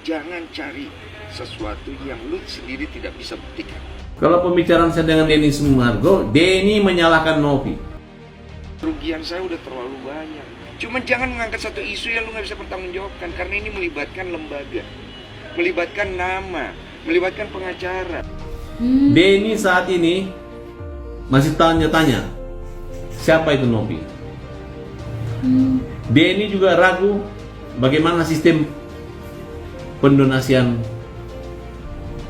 Jangan cari sesuatu yang lu sendiri tidak bisa buktikan. Kalau pembicaraan saya dengan Denny Sumargo, Denny menyalahkan Novi. Kerugian saya udah terlalu banyak. Cuma jangan mengangkat satu isu yang lu nggak bisa pertanggungjawabkan, karena ini melibatkan lembaga, melibatkan nama, melibatkan pengacara. Denny saat ini masih tanya-tanya siapa itu Novi. Denny juga ragu bagaimana sistem pendonasian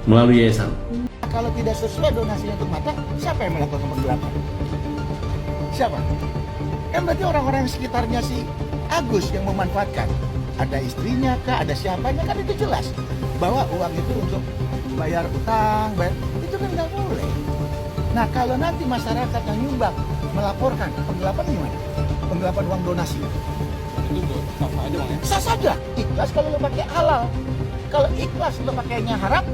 melalui yayasan. Kalau tidak sesuai donasinya untuk mata, siapa yang melakukan penggelapan? Siapa? Kan berarti orang-orang sekitarnya si Agus yang memanfaatkan. Ada istrinya kah, ada siapanya, kan itu jelas. Bahwa uang itu untuk bayar utang, itu kan nggak boleh. Nah kalau nanti masyarakat yang nyumbang melaporkan penggelapan gimana? Penggelapan uang donasi. Itu sah aja bang ya? Sah saja, ikhlas kalau lo pakai halal. Kalau ikhlas lo pakainya haram,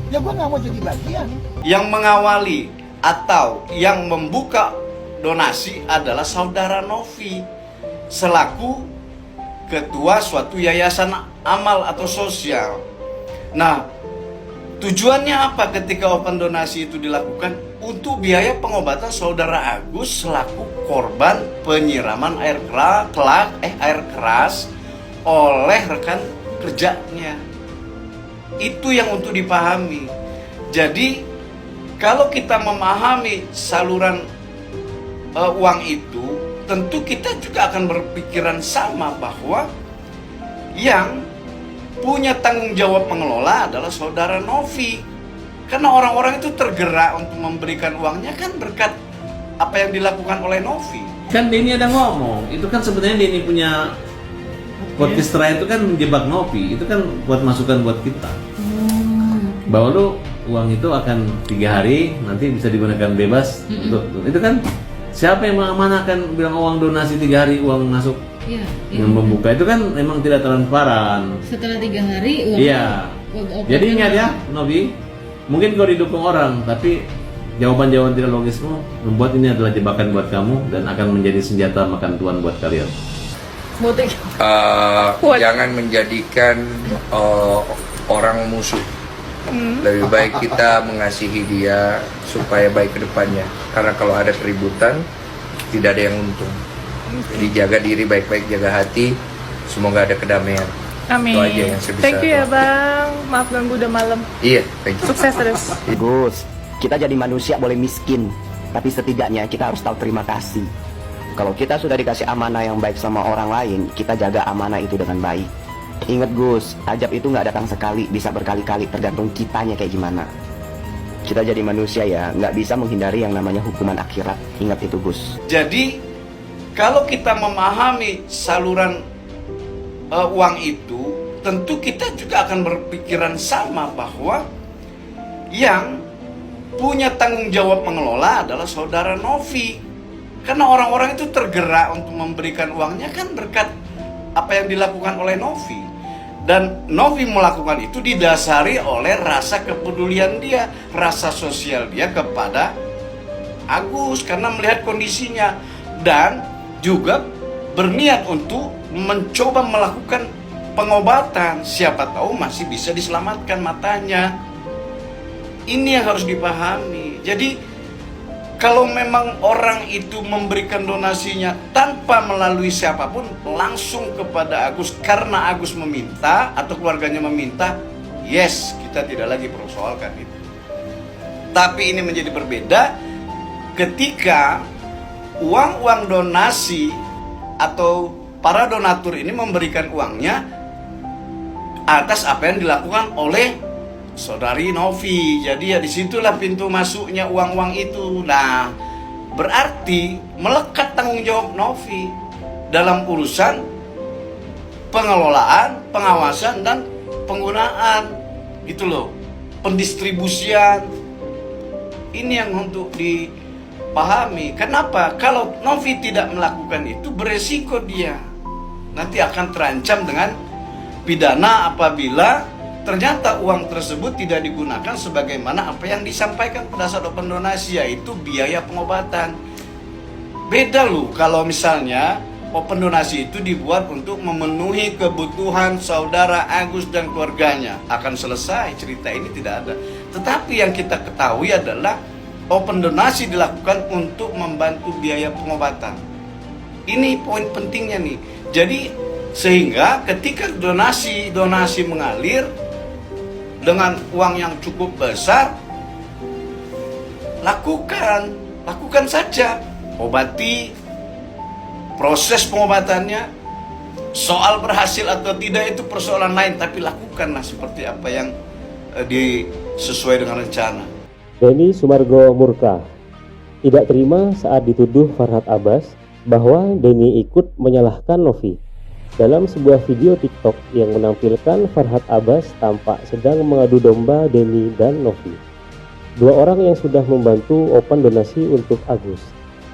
ya gue nggak mau jadi bagian. Yang mengawali atau yang membuka donasi adalah saudara Novi selaku ketua suatu yayasan amal atau sosial. Nah, tujuannya apa ketika open donasi itu dilakukan? Untuk biaya pengobatan saudara Agus selaku korban penyiraman air keras oleh rekan kerjanya. Itu yang untuk dipahami. Jadi kalau kita memahami saluran uang itu, tentu kita juga akan berpikiran sama bahwa yang punya tanggung jawab mengelola adalah saudara Novi. Karena orang-orang itu tergerak untuk memberikan uangnya kan berkat apa yang dilakukan oleh Novi. Kan Denny ada ngomong, itu kan sebenarnya Denny punya podcast terakhir itu kan menjebak Novi, itu kan buat masukan buat kita. Bahwa lu uang itu akan 3 hari nanti bisa digunakan bebas untuk itu kan siapa yang mengamanahkan bilang uang donasi 3 hari uang masuk yang membuka itu kan memang tidak transparan. Setelah 3 hari uang. Iya. Jadi ingat ya Novi, mungkin kau didukung orang tapi jawaban-jawaban tidak logismu membuat ini adalah jebakan buat kamu dan akan menjadi senjata makan tuan buat kalian. Jangan menjadikan orang musuh. Lebih baik kita mengasihi dia supaya baik ke depannya. Karena kalau ada keributan, tidak ada yang untung. Jadi jaga diri baik-baik, jaga hati. Semoga ada kedamaian. Amin. Itu aja yang saya bisa. Thank you ya bang. Maaf ganggu udah malam. Iya, thank you. Sukses terus. Gus, kita jadi manusia boleh miskin, tapi setidaknya kita harus tahu terima kasih. Kalau kita sudah dikasih amanah yang baik sama orang lain, kita jaga amanah itu dengan baik. Ingat Gus, ajab itu nggak datang sekali, bisa berkali-kali, tergantung kitanya kayak gimana. Kita jadi manusia ya, nggak bisa menghindari yang namanya hukuman akhirat. Ingat itu Gus. Jadi kalau kita memahami saluran uang itu, tentu kita juga akan berpikiran sama bahwa yang punya tanggung jawab mengelola adalah saudara Novi. Karena orang-orang itu tergerak untuk memberikan uangnya kan berkat apa yang dilakukan oleh Novi. Dan Novi melakukan itu didasari oleh rasa kepedulian dia, rasa sosial dia kepada Agus karena melihat kondisinya dan juga berniat untuk mencoba melakukan pengobatan. Siapa tahu masih bisa diselamatkan matanya. Ini yang harus dipahami. Jadi kalau memang orang itu memberikan donasinya tanpa melalui siapapun, langsung kepada Agus karena Agus meminta atau keluarganya meminta, yes, kita tidak lagi persoalkan itu. Tapi ini menjadi berbeda ketika uang-uang donasi atau para donatur ini memberikan uangnya atas apa yang dilakukan oleh saudari Novi. Jadi ya disitulah pintu masuknya uang-uang itu. Nah, berarti melekat tanggung jawab Novi dalam urusan pengelolaan, pengawasan dan penggunaan gitu loh, pendistribusian. Ini yang untuk dipahami. Kenapa? Kalau Novi tidak melakukan itu, beresiko dia nanti akan terancam dengan pidana apabila ternyata uang tersebut tidak digunakan sebagaimana apa yang disampaikan pada saat open donasi, yaitu biaya pengobatan. Beda loh kalau misalnya open donasi itu dibuat untuk memenuhi kebutuhan saudara Agus dan keluarganya. Akan selesai, cerita ini tidak ada. Tetapi yang kita ketahui adalah open donasi dilakukan untuk membantu biaya pengobatan. Ini poin pentingnya nih. Jadi sehingga ketika donasi mengalir dengan uang yang cukup besar, lakukan saja, obati proses pengobatannya. Soal berhasil atau tidak itu persoalan lain, tapi lakukanlah seperti apa yang sesuai dengan rencana. Denny Sumargo murka, tidak terima saat dituduh Farhad Abbas bahwa Denny ikut menyalahkan Novi. Dalam sebuah video TikTok yang menampilkan Farhad Abbas tampak sedang mengadu domba Denny dan Novi, dua orang yang sudah membantu open donasi untuk Agus.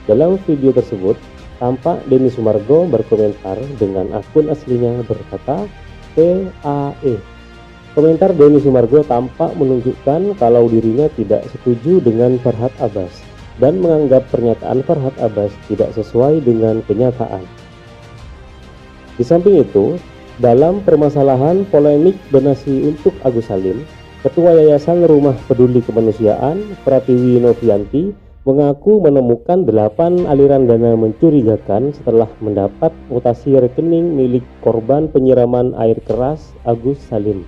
Dalam video tersebut, tampak Denny Sumargo berkomentar dengan akun aslinya berkata PAE. Komentar Denny Sumargo tampak menunjukkan kalau dirinya tidak setuju dengan Farhad Abbas dan menganggap pernyataan Farhad Abbas tidak sesuai dengan kenyataan. Di samping itu, dalam permasalahan polemik donasi untuk Agus Salim, Ketua Yayasan Rumah Peduli Kemanusiaan Pratiwi Novianti mengaku menemukan 8 aliran dana mencurigakan setelah mendapat mutasi rekening milik korban penyiraman air keras Agus Salim.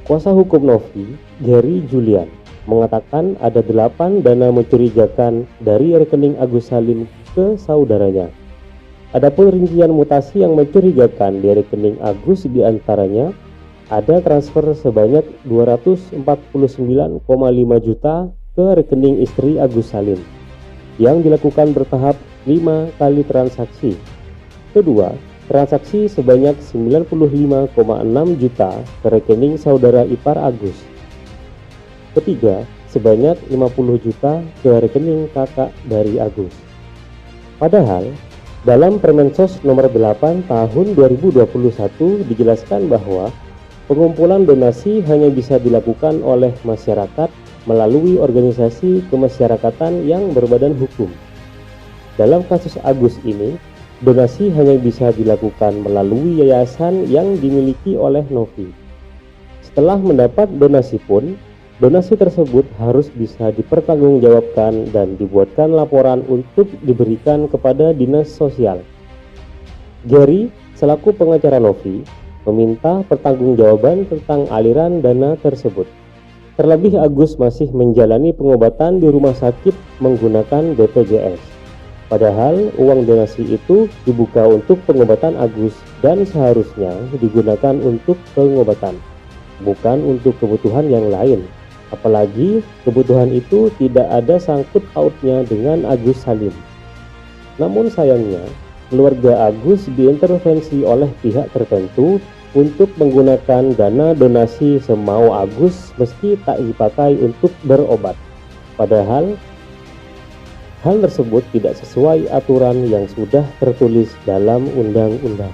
Kuasa hukum Novi, Gary Julian, mengatakan ada 8 dana mencurigakan dari rekening Agus Salim ke saudaranya. Adapun rincian mutasi yang mencurigakan di rekening Agus diantaranya ada transfer sebanyak 249,5 juta ke rekening istri Agus Salim yang dilakukan bertahap 5 kali transaksi. Kedua, transaksi sebanyak 95,6 juta ke rekening saudara ipar Agus. Ketiga, sebanyak 50 juta ke rekening kakak dari Agus. Padahal, dalam Permensos nomor 8 tahun 2021 dijelaskan bahwa pengumpulan donasi hanya bisa dilakukan oleh masyarakat melalui organisasi kemasyarakatan yang berbadan hukum. Dalam kasus Agus ini, donasi hanya bisa dilakukan melalui yayasan yang dimiliki oleh Novi. Setelah mendapat donasi pun, donasi tersebut harus bisa dipertanggungjawabkan dan dibuatkan laporan untuk diberikan kepada dinas sosial. Gary, selaku pengacara Novi, meminta pertanggungjawaban tentang aliran dana tersebut. Terlebih Agus masih menjalani pengobatan di rumah sakit menggunakan BPJS. Padahal uang donasi itu dibuka untuk pengobatan Agus dan seharusnya digunakan untuk pengobatan, bukan untuk kebutuhan yang lain. Apalagi kebutuhan itu tidak ada sangkut pautnya dengan Agus Salim. Namun sayangnya, keluarga Agus diintervensi oleh pihak tertentu untuk menggunakan dana donasi semau Agus meski tak dipakai untuk berobat. Padahal hal tersebut tidak sesuai aturan yang sudah tertulis dalam undang-undang.